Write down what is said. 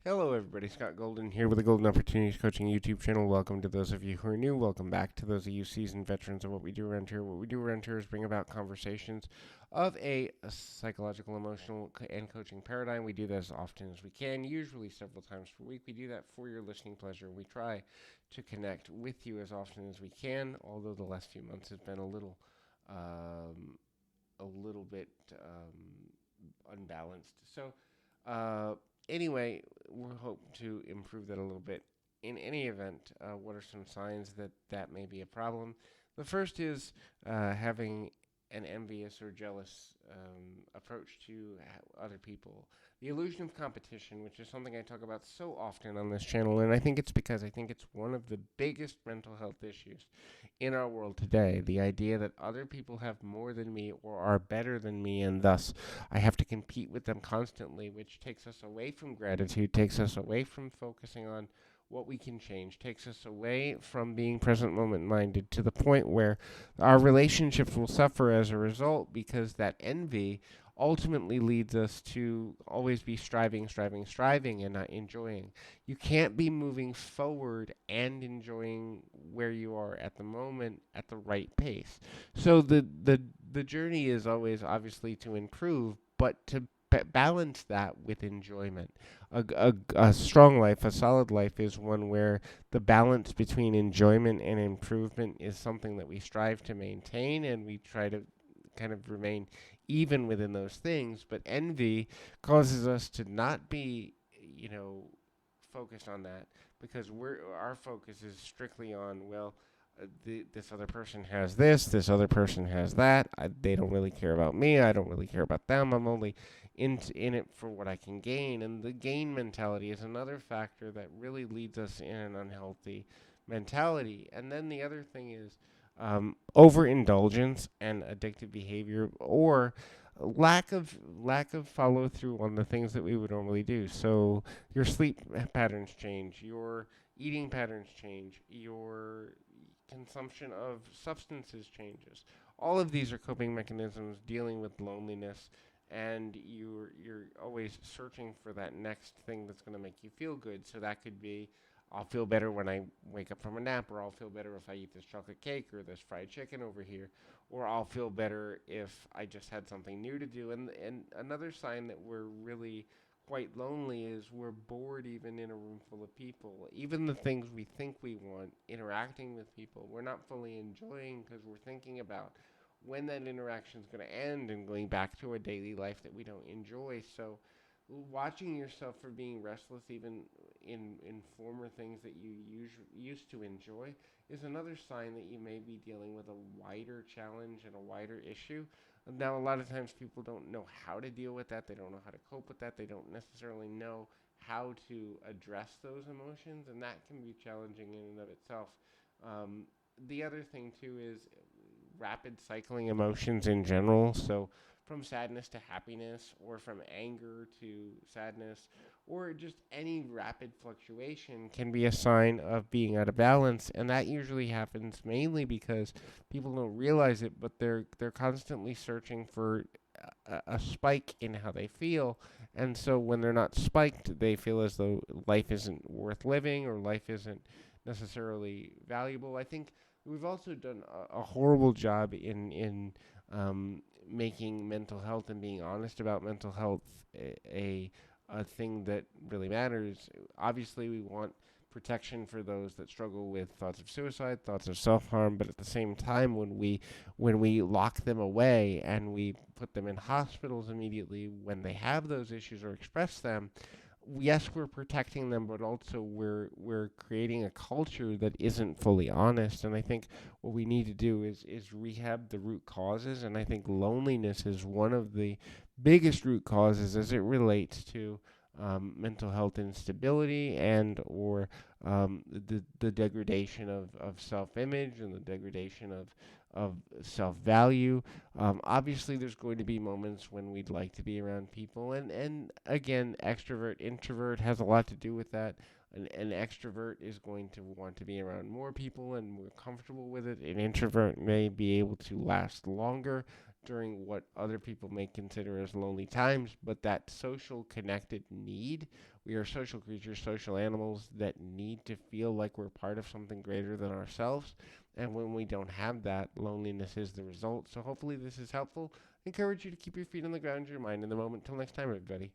Hello, everybody. Scott Golden here with the Golden Opportunities Coaching YouTube channel. Welcome to those of you who are new. Welcome back to those of you seasoned veterans of what we do around here. What we do around here is bring about conversations of a psychological, emotional, and coaching paradigm. We do that as often as we can, usually several times per week. We do that for your listening pleasure. We try to connect with you as often as we can, although the last few months has been um, a little bit unbalanced. Uh, anyway, we hope to improve that a little bit. In any event, what are some signs that that may be a problem? The first is having an envious or jealous approach to other people. The illusion of competition, which is something I talk about so often on this channel, and I think it's because I think it's one of the biggest mental health issues in our world today. The idea that other people have more than me or are better than me, and thus I have to compete with them constantly, which takes us away from gratitude, takes us away from focusing on what we can change, takes us away from being present moment minded to the point where our relationships will suffer as a result because that envy ultimately leads us to always be striving, and not enjoying. You can't be moving forward and enjoying where you are at the moment at the right pace. So the journey is always obviously to improve, but to balance that with enjoyment. A strong life, a solid life, is one where the balance between enjoyment and improvement is something that we strive to maintain, and we try to kind of remain even within those things. But envy causes us to not be, you know, focused on that because our focus is strictly on, well, this other person has this other person has that. They don't really care about me. I don't really care about them. I'm only in it for what I can gain. And the gain mentality is another factor that really leads us in an unhealthy mentality. And then the other thing is overindulgence and addictive behavior, or lack of follow through on the things that we would normally do. So your sleep patterns change, your eating patterns change, your consumption of substances changes. All of these are coping mechanisms dealing with loneliness, and you're always searching for that next thing that's going to make you feel good. So that could be, I'll feel better when I wake up from a nap, or I'll feel better if I eat this chocolate cake or this fried chicken over here, or I'll feel better if I just had something new to do. And another sign that we're really quite lonely is we're bored even in a room full of people. Even the things we think we want, interacting with people, we're not fully enjoying because we're thinking about when that interaction is going to end and going back to a daily life that we don't enjoy. So watching yourself for being restless even in former things that you used to enjoy is another sign that you may be dealing with a wider challenge and a wider issue. Now, a lot of times people don't know how to deal with that. They don't know how to cope with that. They don't necessarily know how to address those emotions, and that can be challenging in and of itself. Um, the other thing, too, is rapid cycling emotions in general. So, from sadness to happiness, or from anger to sadness, or just any rapid fluctuation can be a sign of being out of balance. And that usually happens mainly because people don't realize it, but they're constantly searching for a spike in how they feel. And so when they're not spiked, they feel as though life isn't worth living or life isn't necessarily valuable. I think we've also done a horrible job in making mental health and being honest about mental health a thing that really matters. Obviously, we want protection for those that struggle with thoughts of suicide, thoughts of self-harm, but at the same time when we lock them away and we put them in hospitals immediately when they have those issues or express them, yes, we're protecting them, but also we're creating a culture that isn't fully honest. And I think what we need to do is rehab the root causes. And I think loneliness is one of the biggest root causes as it relates to mental health instability and or the degradation of self-image and the degradation of self-value. Obviously, there's going to be moments when we'd like to be around people, and again, extrovert, introvert has a lot to do with that. An extrovert is going to want to be around more people and more comfortable with it. An introvert may be able to last longer during what other people may consider as lonely times, but that social connected need. We are social creatures, social animals that need to feel like we're part of something greater than ourselves. And when we don't have that, loneliness is the result. So hopefully this is helpful. I encourage you to keep your feet on the ground, your mind in the moment. Till next time, everybody.